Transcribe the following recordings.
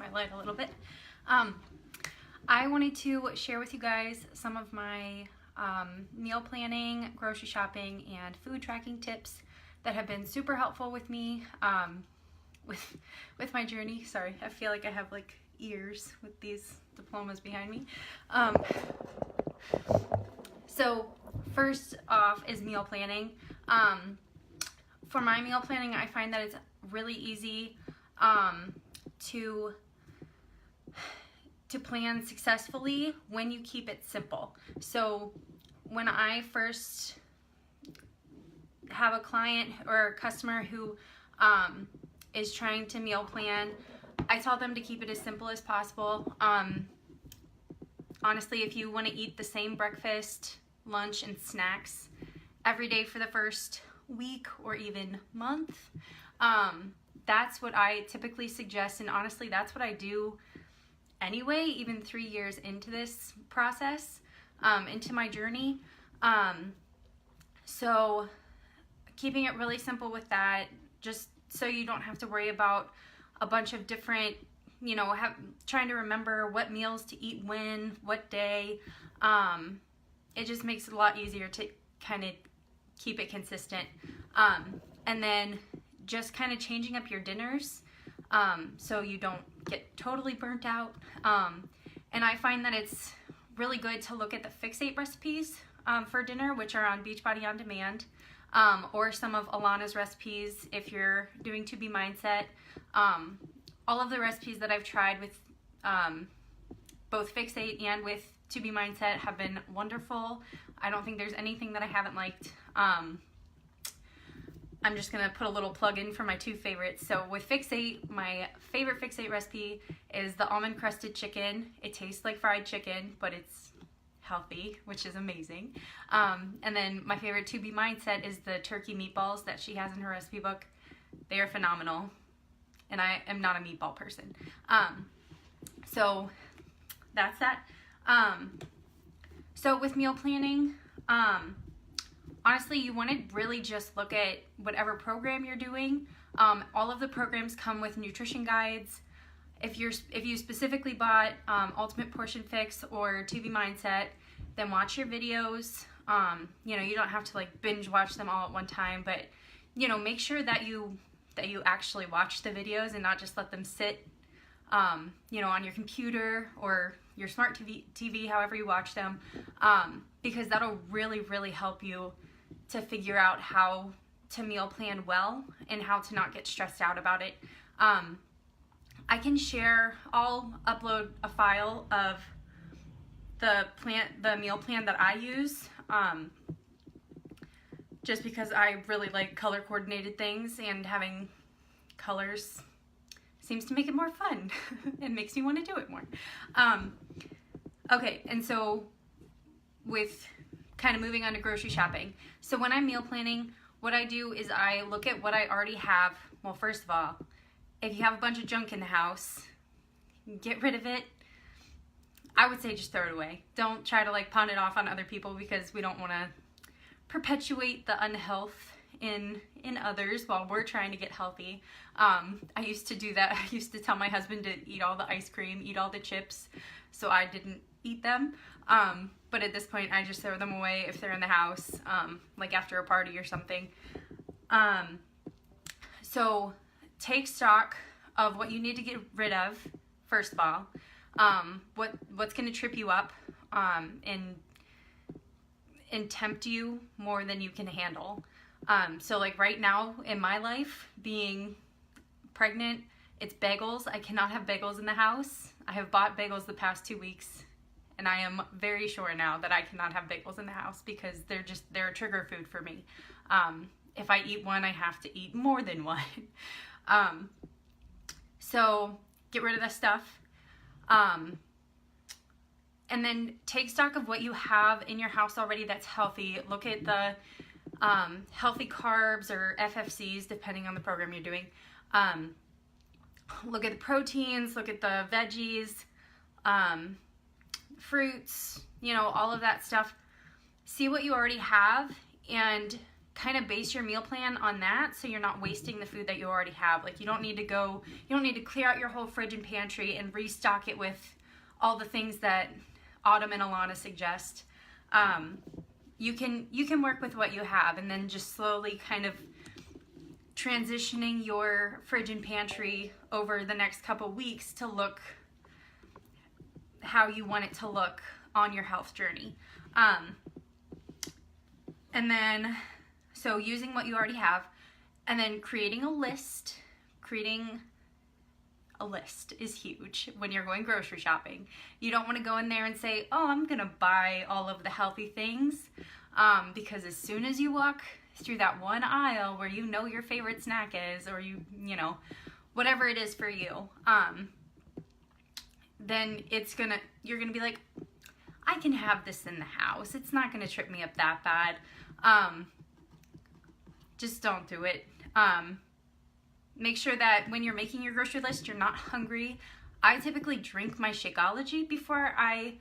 my light a little bit. I wanted to share with you guys some of my meal planning, grocery shopping, and food tracking tips that have been super helpful with me with my journey. Sorry, I feel like I have like ears with these diplomas behind me. So first off is meal planning. For my meal planning, I find that it's really easy to plan successfully when you keep it simple. So when I first have a client or a customer who is trying to meal plan, I tell them to keep it as simple as possible. Honestly, if you want to eat the same breakfast, lunch, and snacks every day for the first week or even month, that's what I typically suggest, and honestly that's what I do anyway, even 3 years into this process, into my journey. So keeping it really simple with that, just so you don't have to worry about a bunch of different, trying to remember what meals to eat when, what day. It just makes it a lot easier to kind of keep it consistent. And then just kind of changing up your dinners so you don't get totally burnt out. And I find that it's really good to look at the Fix8 recipes for dinner, which are on Beachbody On Demand, or some of Alana's recipes if you're doing To Be Mindset. All of the recipes that I've tried with both Fix8 and with To Be Mindset have been wonderful. I don't think there's anything that I haven't liked. I'm just going to put a little plug in for my two favorites. So with Fix8, my favorite Fix8 recipe is the almond crusted chicken. It tastes like fried chicken, but it's healthy, which is amazing. And then my favorite To Be Mindset is the turkey meatballs that she has in her recipe book. They are phenomenal, and I am not a meatball person. So that's that. So with meal planning, honestly, you want to really just look at whatever program you're doing. All of the programs come with nutrition guides. If you specifically bought Ultimate Portion Fix or To Be Mindset, then watch your videos. You don't have to like binge watch them all at one time, but make sure that you actually watch the videos and not just let them sit on your computer or your smart TV, however you watch them, because that'll really, really help you to figure out how to meal plan well and how to not get stressed out about it. I'll upload a file of the meal plan that I use, just because I really like color coordinated things, and having colors seems to make it more fun. It makes me want to do it more. Okay, and so with kind of moving on to grocery shopping. So when I'm meal planning, what I do is I look at what I already have. Well, first of all, if you have a bunch of junk in the house, get rid of it. I would say just throw it away. Don't try to like pawn it off on other people, because we don't want to perpetuate the unhealth in others while we're trying to get healthy. I used to do that. I used to tell my husband to eat all the ice cream, eat all the chips, so I didn't eat them. But at this point, I just throw them away if they're in the house, like after a party or something. So take stock of what you need to get rid of, first of all. What's going to trip you up and tempt you more than you can handle. So like right now in my life, being pregnant, it's bagels. I cannot have bagels in the house. I have bought bagels the past 2 weeks, and I am very sure now that I cannot have bagels in the house because they're a trigger food for me. If I eat one, I have to eat more than one. So get rid of that stuff. And then take stock of what you have in your house already that's healthy. Look at the healthy carbs or FFCs, depending on the program you're doing. Look at the proteins, look at the veggies, fruits, all of that stuff. See what you already have and kind of base your meal plan on that, so you're not wasting the food that you already have. Like, you don't need to clear out your whole fridge and pantry and restock it with all the things that Autumn and Alana suggest. You can work with what you have, and then just slowly kind of transitioning your fridge and pantry over the next couple weeks to look how you want it to look on your health journey. And then, so using what you already have, and then creating a list. Creating a list is huge when you're going grocery shopping. You don't want to go in there and say, oh, I'm gonna buy all of the healthy things, because as soon as you walk through that one aisle where you know your favorite snack is, or you know, whatever it is for you, then you're gonna be like, I can have this in the house. It's not gonna trip me up that bad. Just don't do it. Make sure that when you're making your grocery list, you're not hungry. I typically drink my Shakeology before I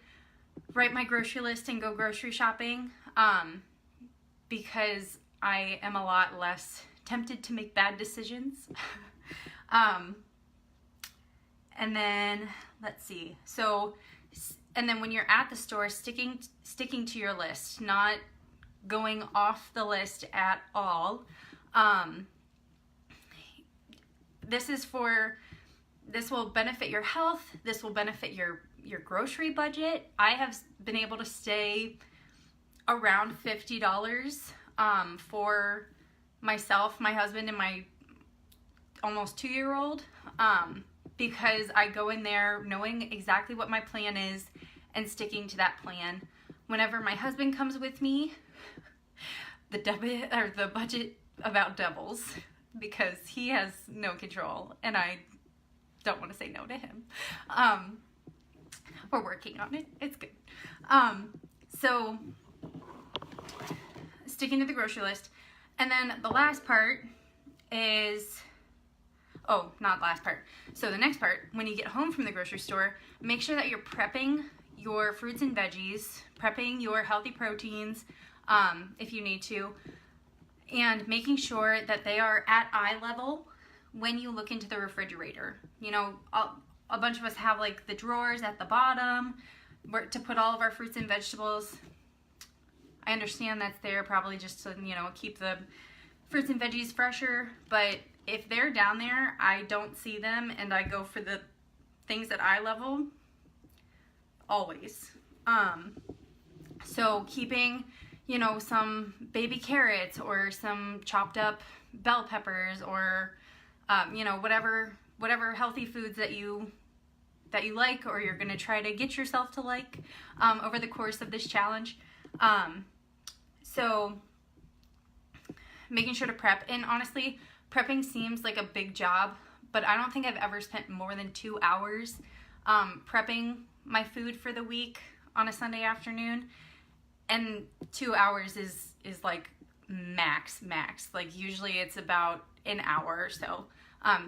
write my grocery list and go grocery shopping, because I am a lot less tempted to make bad decisions. And then, let's see. So, and then when you're at the store, sticking to your list, not going off the list at all. This will benefit your health. This will benefit your grocery budget. I have been able to stay around $50 for myself, my husband, and my almost 2-year-old, because I go in there knowing exactly what my plan is and sticking to that plan. Whenever my husband comes with me, the budget about doubles, because he has no control and I don't want to say no to him. We're working on it. It's good. So sticking to the grocery list. And then the last part is, not last part. So the next part, when you get home from the grocery store, make sure that you're prepping your fruits and veggies, prepping your healthy proteins, if you need to, and making sure that they are at eye level when you look into the refrigerator. You know, a bunch of us have like the drawers at the bottom to put all of our fruits and vegetables. I understand that's there probably just to, you know, keep the fruits and veggies fresher, but if they're down there, I don't see them, and I go for the things at eye level always. So keeping, you know, some baby carrots or some chopped up bell peppers, or you know, whatever healthy foods that you like, or you're gonna try to get yourself to like over the course of this challenge. So making sure to prep, and honestly, prepping seems like a big job, but I don't think I've ever spent more than 2 hours prepping my food for the week on a Sunday afternoon. And 2 hours is like max. Like usually it's about an hour or so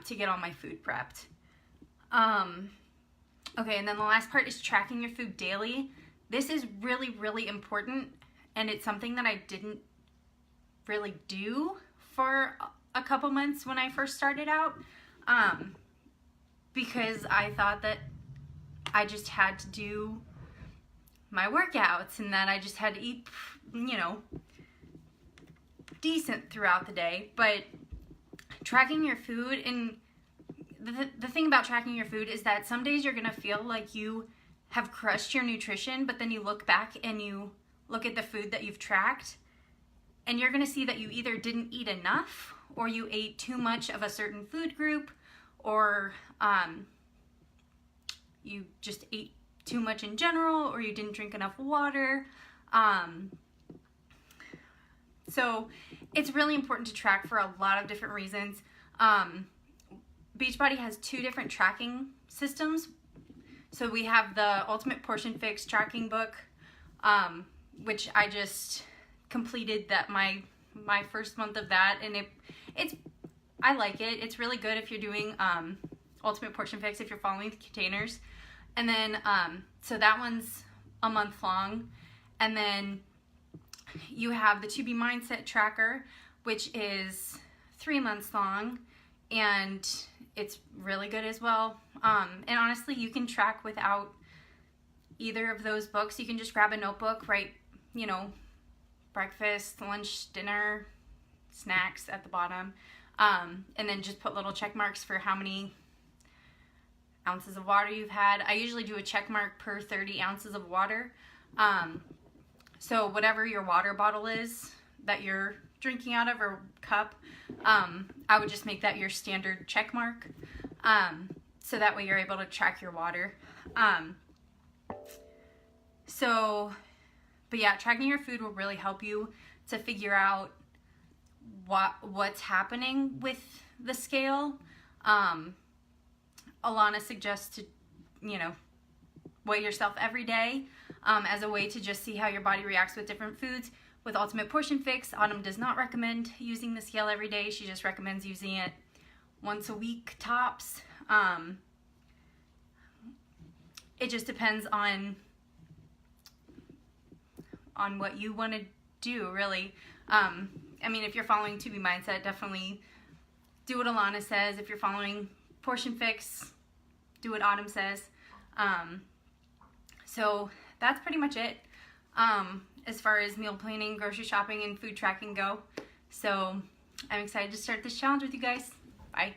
to get all my food prepped. Okay, and then the last part is tracking your food daily. This is really, really important, and it's something that I didn't really do for a couple months when I first started out, because I thought that I just had to do my workouts and that I just had to eat, you know, decent throughout the day. But tracking your food, and the thing about tracking your food is that some days you're gonna feel like you have crushed your nutrition, but then you look back and you look at the food that you've tracked, and you're gonna see that you either didn't eat enough, or you ate too much of a certain food group, or you just ate too much in general, or you didn't drink enough water. So it's really important to track for a lot of different reasons. Beachbody has 2 different tracking systems. So we have the Ultimate Portion Fix tracking book, which I just completed my first month of that, and I like it. It's really good if you're doing Ultimate Portion Fix, if you're following the containers. And then so that one's a month long. And then You have the To Be Mindset tracker, which is 3 months long, and it's really good as well. And honestly, you can track without either of those books. You can just grab a notebook, write, you know, breakfast, lunch, dinner, snacks at the bottom, and then just put little check marks for how many ounces of water you've had. I usually do a check mark per 30 ounces of water. So whatever your water bottle is that you're drinking out of, or cup, I would just make that your standard check mark. So that way you're able to track your water. But yeah, tracking your food will really help you to figure out what's happening with the scale. Alana suggests to, you know, weigh yourself every day as a way to just see how your body reacts with different foods. With Ultimate Portion Fix, Autumn does not recommend using the scale every day. She just recommends using it once a week tops. It just depends on what you want to do, really. I mean, if you're following To Be Mindset, definitely do what Alana says. If you're following Portion Fix, do what Autumn says. So that's pretty much it as far as meal planning, grocery shopping, and food tracking go. So I'm excited to start this challenge with you guys. Bye.